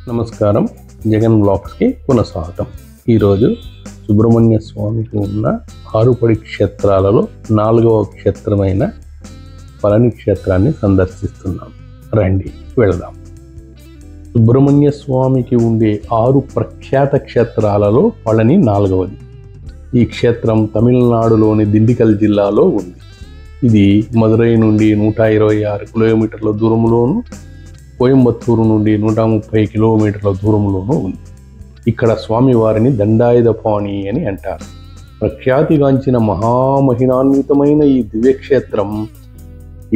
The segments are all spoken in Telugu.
నమస్కారం. జగన్ బ్లాగ్స్కి పునఃస్వాగతం. ఈరోజు సుబ్రహ్మణ్య స్వామికి ఉన్న 6 పడి క్షేత్రాలలో 4వ క్షేత్రమైన పళని క్షేత్రాన్ని సందర్శిస్తున్నాం. రండి వెళదాం. సుబ్రహ్మణ్య స్వామికి ఉండే 6 ప్రఖ్యాత క్షేత్రాలలో పళని 4వది. ఈ క్షేత్రం తమిళనాడులోని దిండిగల్ జిల్లాలో ఉంది. ఇది మదురై నుండి 126 కిలోమీటర్ల దూరంలోను, కోయంబత్తూరు నుండి 130 కిలోమీటర్ల దూరంలోనూ ఉంది. ఇక్కడ స్వామివారిని దండాయుధపాణి అని అంటారు. ప్రఖ్యాతిగాంచిన మహామహిమాన్వితమైన ఈ దివ్యక్షేత్రం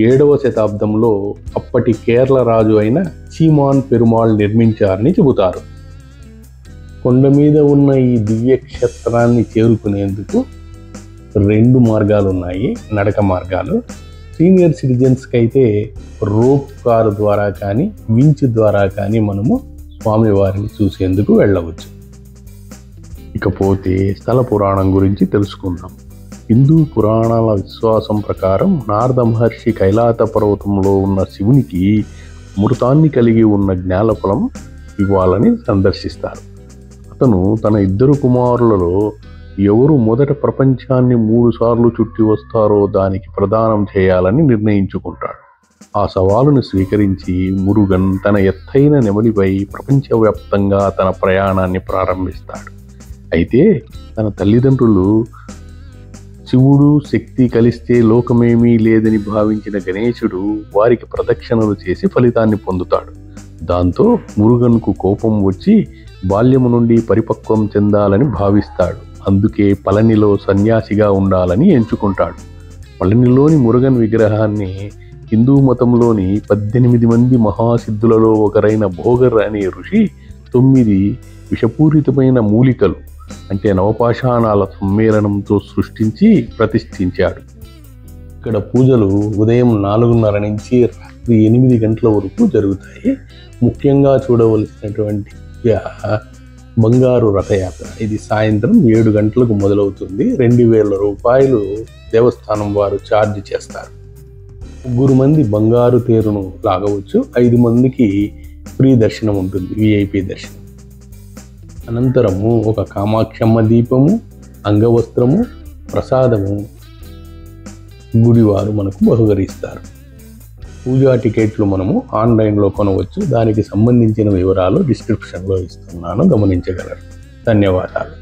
7వ శతాబ్దంలో అప్పటి కేరళ రాజు అయిన చీమాన్ పెరుమాళ్ నిర్మించారని చెబుతారు. కొండ మీద ఉన్న ఈ దివ్యక్షేత్రాన్ని చేరుకునేందుకు 2 మార్గాలు ఉన్నాయి, నడక మార్గాలు. సీనియర్ సిటిజన్స్కి అయితే రోప్ కారు ద్వారా కానీ వించ్ ద్వారా కానీ మనము స్వామివారిని చూసేందుకు వెళ్ళవచ్చు. ఇకపోతే స్థల పురాణం గురించి తెలుసుకుందాం. హిందూ పురాణాల విశ్వాసం ప్రకారం నారద మహర్షి కైలాస పర్వతంలో ఉన్న శివునికి అమృతాన్ని కలిగి ఉన్న జ్ఞానఫలం ఇవ్వాలని సందర్శిస్తారు. అతను తన 2 కుమారులలో ఎవరు మొదట ప్రపంచాన్ని 3 సార్లు చుట్టి వస్తారో దానికి ప్రదానం చేయాలని నిర్ణయించుకుంటాడు. ఆ సవాలును స్వీకరించి మురుగన్ తన ఎత్తైన నెమలిపై ప్రపంచవ్యాప్తంగా తన ప్రయాణాన్ని ప్రారంభిస్తాడు. అయితే తన తల్లిదండ్రులు శివుడు శక్తి కలిస్తే లోకమేమీ లేదని భావించిన గణేశుడు వారికి ప్రదక్షిణలు చేసి ఫలితాన్ని పొందుతాడు. దాంతో మురుగన్కు కోపం వచ్చి బాల్యము నుండి పరిపక్వం చెందాలని భావిస్తాడు. అందుకే పళనిలో సన్యాసిగా ఉండాలని ఎంచుకుంటాడు. పళనిలోని మురుగన్ విగ్రహాన్ని హిందూ మతంలోని 18 మంది మహాసిద్ధులలో ఒకరైన భోగర్ అనే ఋషి 9 విషపూరితమైన మూలికలు అంటే నవపాషాణాల సమ్మేళనంతో సృష్టించి ప్రతిష్ఠించాడు. ఇక్కడ పూజలు ఉదయం 4:30 నుంచి రాత్రి 8 గంటల వరకు జరుగుతాయి. ముఖ్యంగా చూడవలసినటువంటి బంగారు రథయాత్ర. ఇది సాయంత్రం 7 గంటలకు మొదలవుతుంది. 2000 రూపాయలు దేవస్థానం వారు ఛార్జ్ చేస్తారు. 3 మంది బంగారు తేరును లాగవచ్చు. 5 మందికి ఫ్రీ దర్శనం ఉంటుంది, విఐపి దర్శనం. అనంతరము ఒక కామాక్షమ్మ దీపము, అంగవస్త్రము, ప్రసాదము గుడివారు మనకు బహుకరిస్తారు. పూజా టికెట్లు మనము ఆన్లైన్లో కొనవచ్చు. దానికి సంబంధించిన వివరాలు డిస్క్రిప్షన్లో ఇస్తున్నాను, గమనించగలరు. ధన్యవాదాలు.